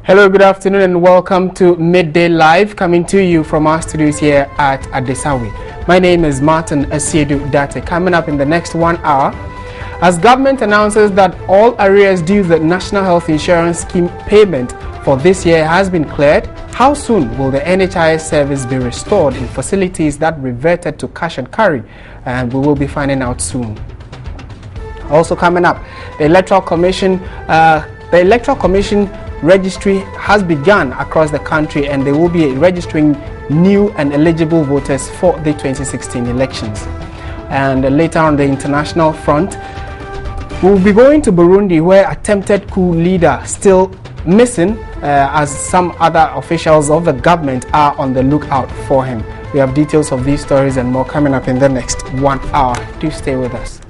Hello, good afternoon and welcome to Midday Live, coming to you from our studios here at Adesawe. My name is Martin Asiedu Date. Coming up in the next 1 hour, as government announces that all arrears due the National Health Insurance Scheme payment for this year has been cleared, how soon will the NHIA service be restored in facilities that reverted to cash and carry? And we will be finding out soon. Also coming up, the Electoral Commission registry has begun across the country, and they will be registering new and eligible voters for the 2016 elections. And later on the international front, we'll be going to Burundi, where attempted coup leader still missing, as some other officials of the government are on the lookout for him. We have details of these stories and more coming up in the next 1 hour. Do stay with us.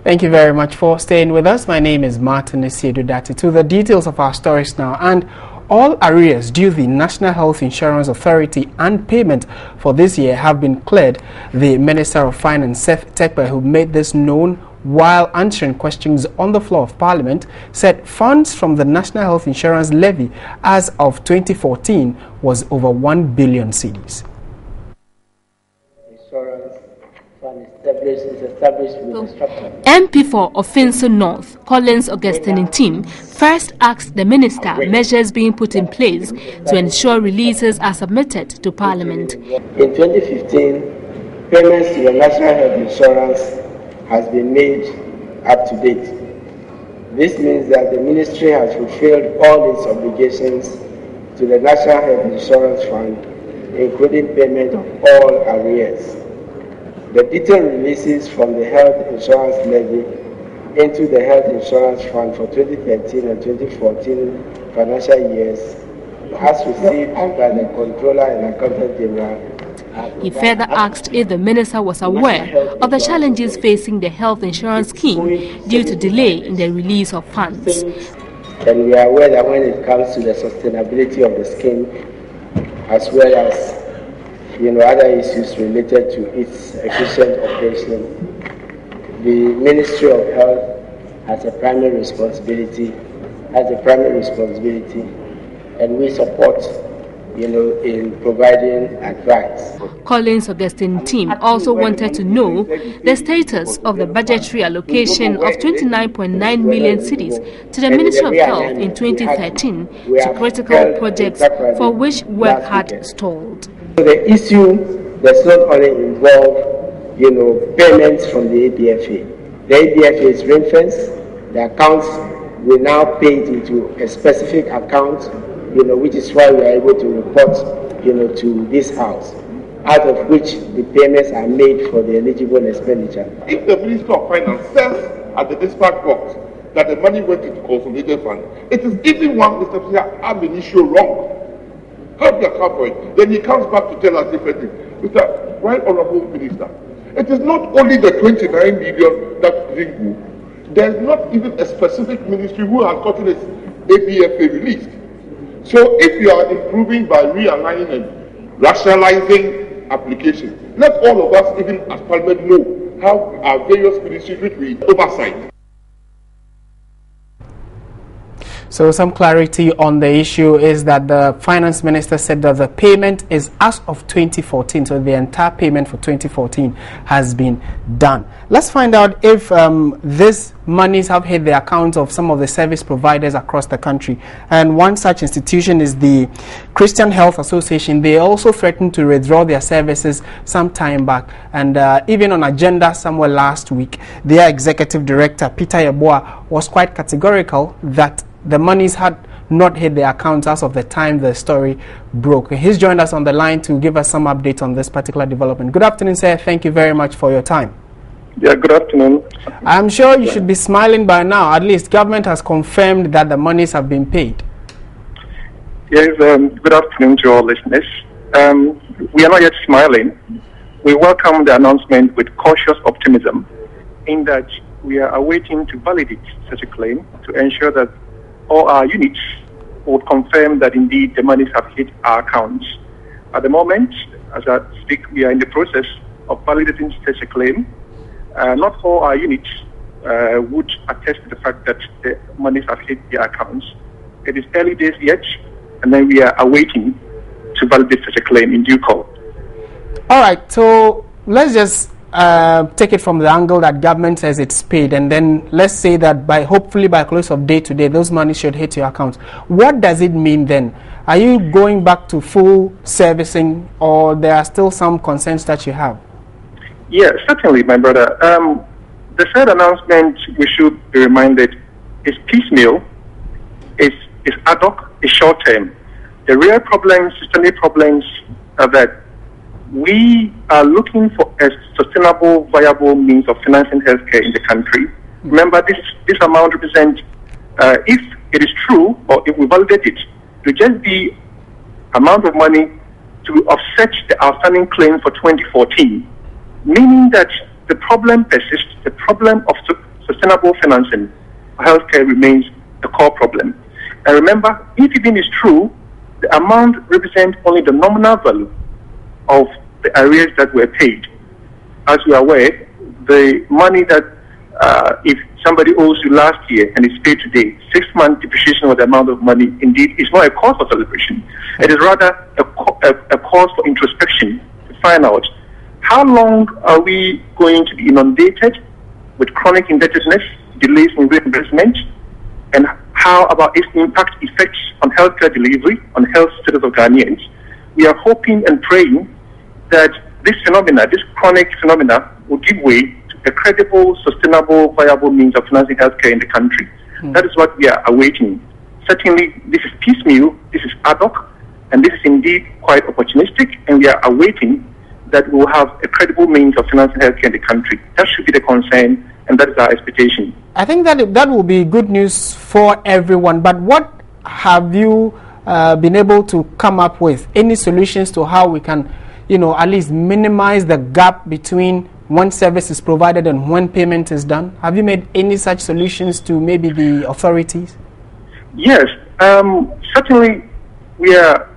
Thank you very much for staying with us. My name is Martin Asiedu Date. To the details of our stories now. And all arrears due the National Health Insurance Authority and payment for this year have been cleared. The Minister of Finance, Seth Tekpe, who made this known while answering questions on the floor of Parliament, said funds from the National Health Insurance levy as of 2014 was over 1 billion cedis. MP for Ofinso North, Collins Augustine team, first asked the minister measures being put in place to ensure releases are submitted to Parliament. In 2015, payments to the National Health Insurance has been made up to date. This means that the ministry has fulfilled all its obligations to the National Health Insurance Fund, including payment of all arrears. The detailed releases from the health insurance levy into the health insurance fund for 2013 and 2014 financial years, as received by the Controller and Accountant General. He further asked if the minister was aware of the challenges facing the health insurance scheme due to delay in the release of funds. And we are aware that when it comes to the sustainability of the scheme, as well as other issues related to its efficient operation, the Ministry of Health has a primary responsibility, and we support, in providing advice. Collins Augustine team also wanted to know the status of the budgetary allocation of 29.9 million cedis to the Ministry of Health in 2013 to critical projects for which work had stalled. The issue does not only involve, payments from the ABFA. The ABFA is ring-fenced. The accounts will now pay it into a specific account, which is why we are able to report, to this house, out of which the payments are made for the eligible expenditure. If the Minister of Finance says at the dispatch box that the money went into consolidated fund, it is even one Mr. Ab initio wrong. How do you account for it? Then he comes back to tell us differently. Mr. Right Honorable Minister, it is not only the 29 million that didn't go. There is not even a specific ministry who has gotten its ABFA released. So if you are improving by realigning and rationalizing application, let all of us, even as Parliament, know how our various ministries which we oversight. So some clarity on the issue is that the finance minister said that the payment is as of 2014, so the entire payment for 2014 has been done. Let's find out if these monies have hit the accounts of some of the service providers across the country. And one such institution is the Christian Health Association. They also threatened to withdraw their services some time back, and even on agenda somewhere last week, their executive director Peter Yeboah was quite categorical that the monies had not hit the accounts as of the time the story broke. He's joined us on the line to give us some update on this particular development. Good afternoon, sir. Thank you very much for your time. Yeah, good afternoon. I'm sure you should be smiling by now. At least government has confirmed that the monies have been paid. Yes, good afternoon to all listeners. We are not yet smiling. We welcome the announcement with cautious optimism in that we are awaiting to validate such a claim to ensure that all our units would confirm that indeed the monies have hit our accounts. At the moment, as I speak, we are in the process of validating such a claim. Not all our units would attest to the fact that the monies have hit their accounts. It is early days yet, and then we are awaiting to validate such a claim in due course. All right, so let's just take it from the angle that government says it's paid, and then let's say that hopefully by close of day today, those money should hit your accounts. What does it mean then? Are you going back to full servicing, or there are still some concerns that you have? Yes, certainly, my brother. The third announcement, we should be reminded, is piecemeal, is ad hoc, is short term. The real problems, systemic problems, are that we are looking for a sustainable, viable means of financing healthcare in the country. Remember, this amount represents, if it is true, or if we validate it, to just be amount of money to offset the outstanding claim for 2014, meaning that the problem persists, the problem of sustainable financing for healthcare remains the core problem. And remember, if it is true, the amount represents only the nominal value of the arrears that were paid. As you are aware, the money that if somebody owes you last year and it's paid today, 6-month depreciation of the amount of money indeed is not a cause for celebration. It is rather a cause for introspection to find out how long are we going to be inundated with chronic indebtedness, delays in reimbursement, and how about its impact effects on healthcare delivery, on health status of Ghanaians. We are hoping and praying that this phenomena, this chronic phenomena, will give way to a credible, sustainable, viable means of financing healthcare in the country. That is what we are awaiting. Certainly, this is piecemeal, this is ad hoc, and this is indeed quite opportunistic, and we are awaiting that we will have a credible means of financing healthcare in the country. That should be the concern, and that is our expectation. I think that will be good news for everyone, but what have you been able to come up with? Any solutions to how we can at least minimize the gap between when service is provided and when payment is done? Have you made any such solutions to maybe the authorities? Yes, certainly we are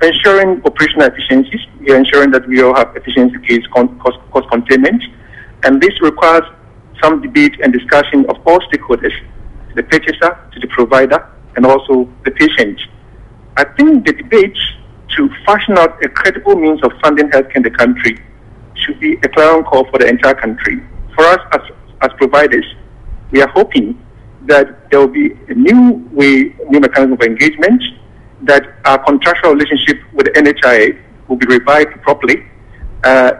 ensuring operational efficiencies. We are ensuring that we all have efficiency gains, cost containment, and this requires some debate and discussion of all stakeholders, the purchaser, to the provider, and also the patient. I think the debate to fashion out a credible means of funding healthcare in the country should be a clarion call for the entire country. For us as providers, we are hoping that there will be a new mechanism of engagement, that our contractual relationship with the NHIA will be revived properly.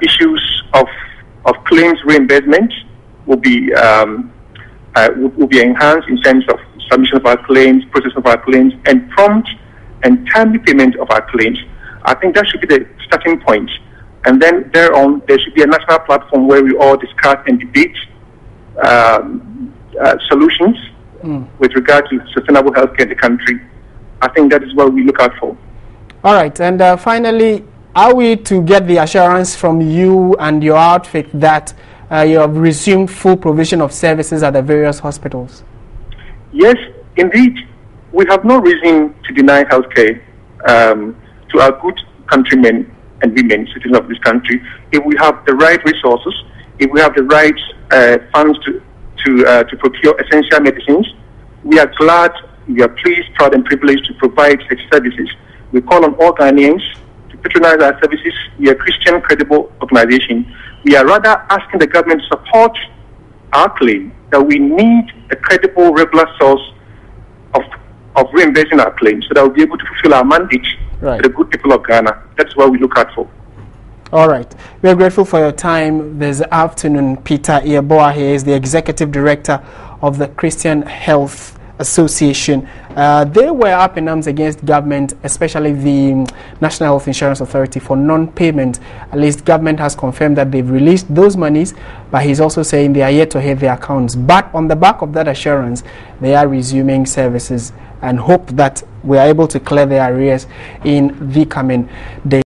Issues of claims reimbursement will be enhanced in terms of submission of our claims, processing of our claims, and prompt and timely payment of our claims. I think that should be the starting point. And then thereon, there should be a national platform where we all discuss and debate solutions with regard to sustainable healthcare in the country. I think that is what we look out for. All right. And finally, are we to get the assurance from you and your outfit that you have resumed full provision of services at the various hospitals? Yes, indeed. We have no reason to deny healthcare to our good countrymen and women, citizens of this country. If we have the right resources, if we have the right funds to procure essential medicines, we are glad we are pleased, proud, and privileged to provide such services. We call on all Ghanaians to patronize our services. We are a Christian, credible organization. We are rather asking the government to support our claim that we need a credible, regular source of reimbursing our claims so that we'll be able to fulfill our mandate to the good people of Ghana. That's what we look out for. All right. We are grateful for your time this afternoon. Peter Ieboa here is the Executive Director of the Christian Health Association. They were up in arms against government, especially the National Health Insurance Authority, for non-payment. At least government has confirmed that they've released those monies, but he's also saying they are yet to hit their accounts. But on the back of that assurance, they are resuming services and hope that we are able to clear their arrears in the coming days.